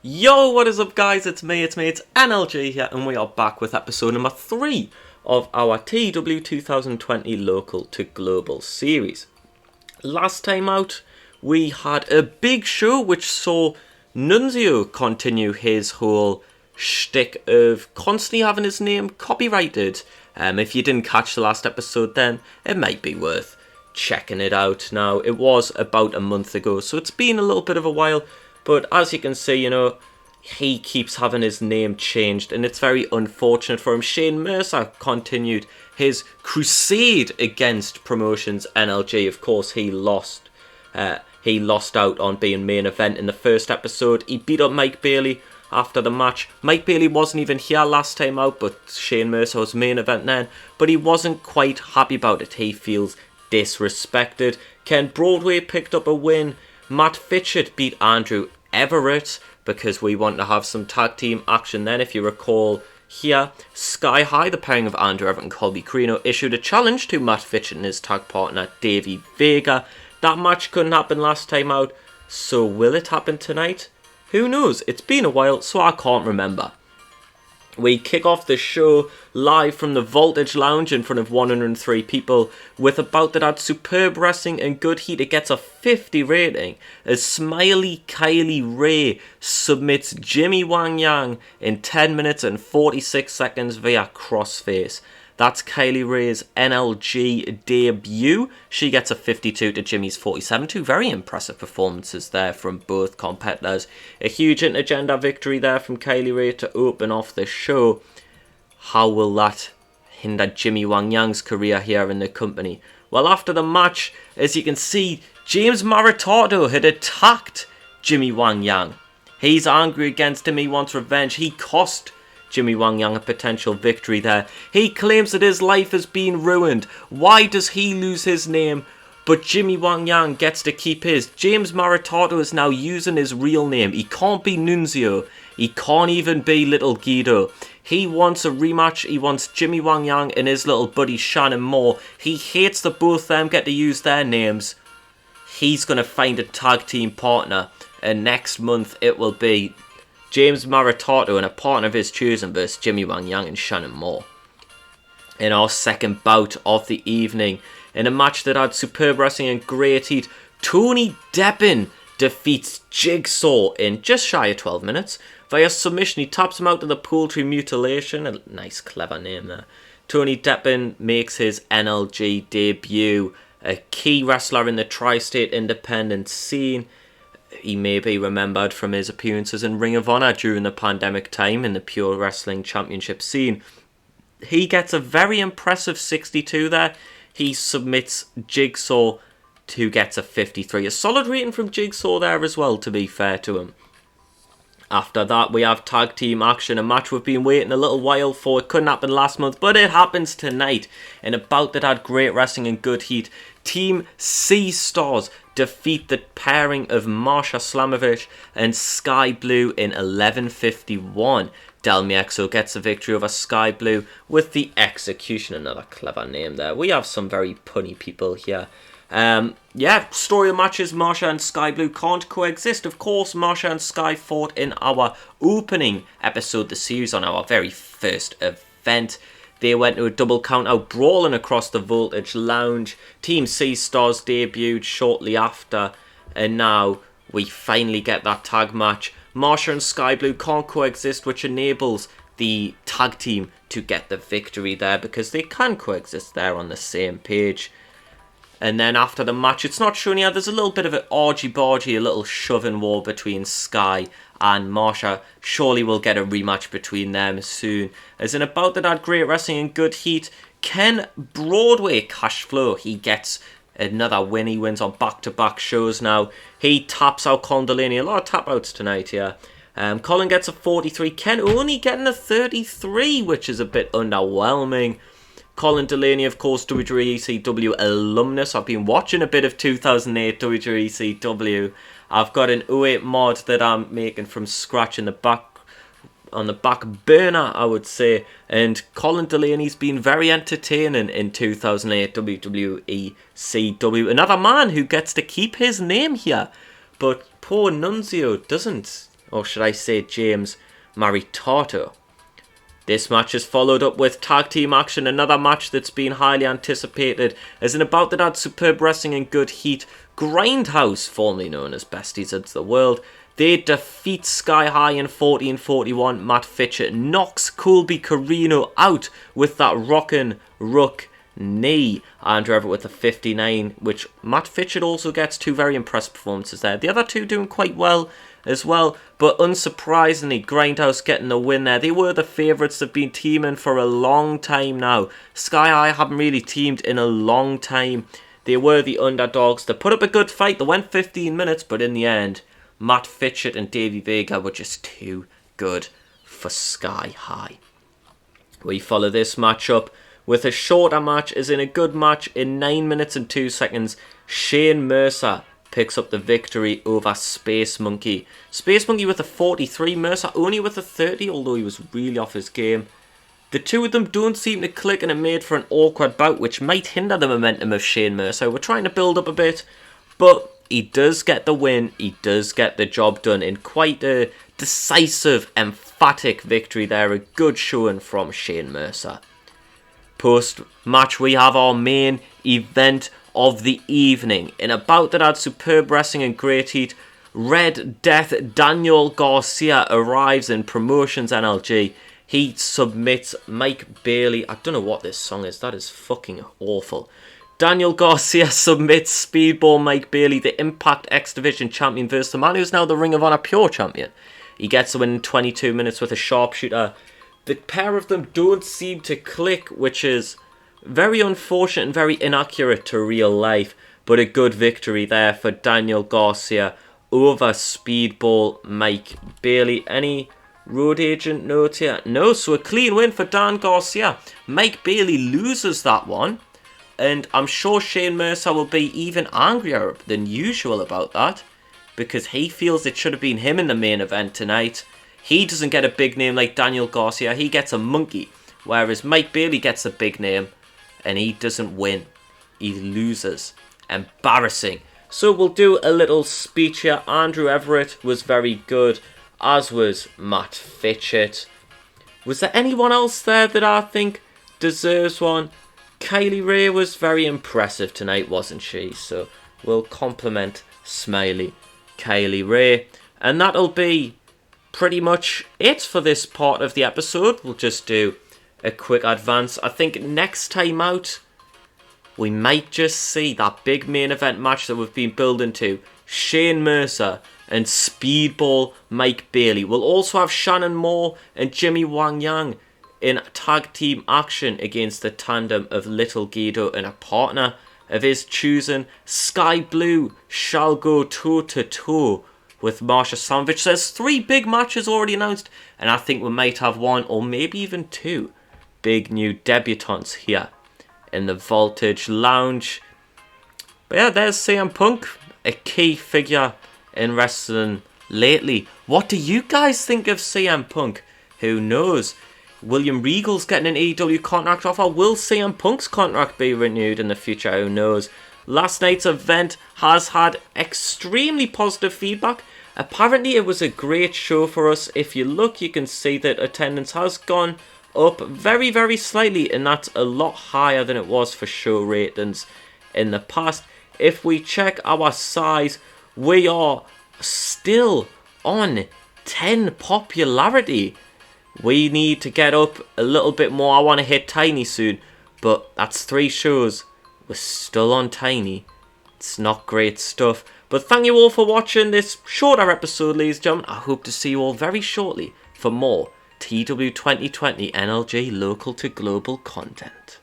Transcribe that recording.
Yo, what is up guys, it's me, it's NLG here, and we are back with episode number 3 of our TW 2020 Local to Global series. Last time out, we had a big show which saw Nunzio continue his whole shtick of constantly having his name copyrighted. If you didn't catch the last episode then, it might be worth checking it out now. It was about a month ago, so it's been a little bit of a while. But as you can see, he keeps having his name changed, and it's very unfortunate for him. Shane Mercer continued his crusade against Promotions NLG. Of course, he lost out on being main event in the first episode. He beat up Mike Bailey after the match. Mike Bailey wasn't even here last time out, but Shane Mercer was main event then. But he wasn't quite happy about it. He feels disrespected. Ken Broadway picked up a win. Matt Fitchett beat Andrew Everett because we want to have some tag team action then. If you recall here, Sky High, the pairing of Andrew Everett and Colby Carino, issued a challenge to Matt Fitchett and his tag partner Davey Vega. That match couldn't happen last time out, so will it happen tonight? Who knows? It's been a while, so I can't remember. We kick off the show live from the Voltage Lounge in front of 103 people with a bout that had superb wrestling and good heat. It gets a 50 rating as Smiley Kylie Ray submits Jimmy Wang Yang in 10 minutes and 46 seconds via crossface. That's Kylie Ray's NLG debut. She gets a 52 to Jimmy's 47. Two very impressive performances there from both competitors. A huge intergender victory there from Kylie Ray to open off the show. How will that hinder Jimmy Wang Yang's career here in the company? Well, after the match, as you can see, James Maritato had attacked Jimmy Wang Yang. He's angry against him. He wants revenge. He cost Jimmy Wang Yang a potential victory there. He claims that his life has been ruined. Why does he lose his name, but Jimmy Wang Yang gets to keep his? James Maritato is now using his real name. He can't be Nunzio. He can't even be Little Guido. He wants a rematch. He wants Jimmy Wang Yang and his little buddy Shannon Moore. He hates that both of them get to use their names. He's going to find a tag team partner, and next month it will be James Maritato and a partner of his choosing versus Jimmy Wang Yang and Shannon Moore. In our second bout of the evening, in a match that had superb wrestling and great heat, Tony Deppen defeats Jigsaw in just shy of 12 minutes. Via submission, he taps him out to the Poultry Mutilation. A nice, clever name there. Tony Deppen makes his NLG debut, a key wrestler in the tri-state independent scene. He may be remembered from his appearances in Ring of Honor during the pandemic time in the Pure Wrestling Championship scene. He gets a very impressive 62 there. He submits Jigsaw to gets a 53. A solid rating from Jigsaw there as well, to be fair to him. After that, we have tag team action, a match we've been waiting a little while for. It couldn't happen last month, but it happens tonight in a bout that had great wrestling and good heat. Team C Stars defeat the pairing of Marsha Slamovich and Sky Blue in 11:51. Del Miexo gets a victory over Sky Blue with the Execution. Another clever name there. We have some very punny people here. Story of matches, Marsha and Sky Blue can't coexist. Of course, Marsha and Sky fought in our opening episode of the series on our very first event. They went to a double count out, brawling across the Voltage Lounge. Team C Stars debuted shortly after, and now we finally get that tag match. Marsha and Sky Blue can't coexist, which enables the tag team to get the victory there because they can coexist there on the same page. And then after the match, it's not shown here, there's a little bit of an argy-bargy, a little shoving war between Sky and Marsha. Surely we'll get a rematch between them soon. As in a bout that had great wrestling and good heat, Ken Broadway cash flow. He gets another win. He wins on back-to-back shows now. He taps out Colin Delaney. A lot of tap-outs tonight here. Colin gets a 43. Ken only getting a 33, which is a bit underwhelming. Colin Delaney, of course, WWECW alumnus. I've been watching a bit of 2008 WWECW. I've got an 08 mod that I'm making from scratch on the back burner, I would say. And Colin Delaney's been very entertaining in 2008 WWECW. Another man who gets to keep his name here. But poor Nunzio doesn't. or should I say James Maritato. This match is followed up with tag team action, another match that's been highly anticipated, as in a bout that had superb wrestling and good heat. Grindhouse, formerly known as Besties of the World, they defeat Sky High in 14:41. Matt Fitchett knocks Colby Carino out with that rockin' ruck knee. Andrew Everett with a 59, which Matt Fitchett also gets two very impressive performances there. The other two doing quite well as well, but unsurprisingly, Grindhouse getting the win there. They were the favourites, they've been teaming for a long time now. Sky High haven't really teamed in a long time. They were the underdogs. They put up a good fight, they went 15 minutes, but in the end, Matt Fitchett and Davey Vega were just too good for Sky High. We follow this match up with a shorter match, as in a good match in 9 minutes and 2 seconds. Shane Mercer picks up the victory over Space Monkey. Space Monkey with a 43, Mercer only with a 30, although he was really off his game. The two of them don't seem to click, and it made for an awkward bout, which might hinder the momentum of Shane Mercer. We're trying to build up a bit, but he does get the win. He does get the job done in quite a decisive, emphatic victory there. A good showing from Shane Mercer. Post-match, we have our main event of the evening. In a bout that had superb wrestling and great heat, Red Death Daniel Garcia arrives in Promotions NLG. He submits Mike Bailey. I don't know what this song is. That is fucking awful. Daniel Garcia submits Speedball Mike Bailey, the Impact X Division champion, versus the man who's now the Ring of Honor Pure champion. He gets the win in 22 minutes with a sharpshooter. The pair of them don't seem to click, which is very unfortunate and very inaccurate to real life, but a good victory there for Daniel Garcia over Speedball Mike Bailey. Any road agent notes here? No, so a clean win for Dan Garcia. Mike Bailey loses that one, and I'm sure Shane Mercer will be even angrier than usual about that, because he feels it should have been him in the main event tonight. He doesn't get a big name like Daniel Garcia, he gets a monkey, whereas Mike Bailey gets a big name, and he doesn't win. He loses. Embarrassing. So we'll do a little speech here. Andrew Everett was very good, as was Matt Fitchett. Was there anyone else there that I think deserves one? Kylie Ray was very impressive tonight, wasn't she? So we'll compliment Smiley Kylie Ray. And that'll be pretty much it for this part of the episode. We'll just do a quick advance. I think next time out, we might just see that big main event match that we've been building to. Shane Mercer and Speedball Mike Bailey. We'll also have Shannon Moore and Jimmy Wang Yang in tag team action against the tandem of Little Guido and a partner of his choosing. Sky Blue shall go toe-to-toe with Marsha Savage. There's 3 big matches already announced, and I think we might have 1 or maybe even 2 big new debutantes here in the Voltage Lounge. But yeah, there's CM Punk, a key figure in wrestling lately. What do you guys think of CM Punk? Who knows? William Regal's getting an AEW contract offer. Will CM Punk's contract be renewed in the future? Who knows? Last night's event has had extremely positive feedback. Apparently it was a great show for us. If you look, you can see that attendance has gone up very, very slightly, and that's a lot higher than it was for show ratings in the past. If we check our size, we are still on 10 popularity. We need to get up a little bit more. I want to hit Tiny soon, but that's 3 shows. We're still on Tiny. It's not great stuff. But thank you all for watching this shorter episode, ladies and gentlemen. I hope to see you all very shortly for more TW 2020 NLG local to global content.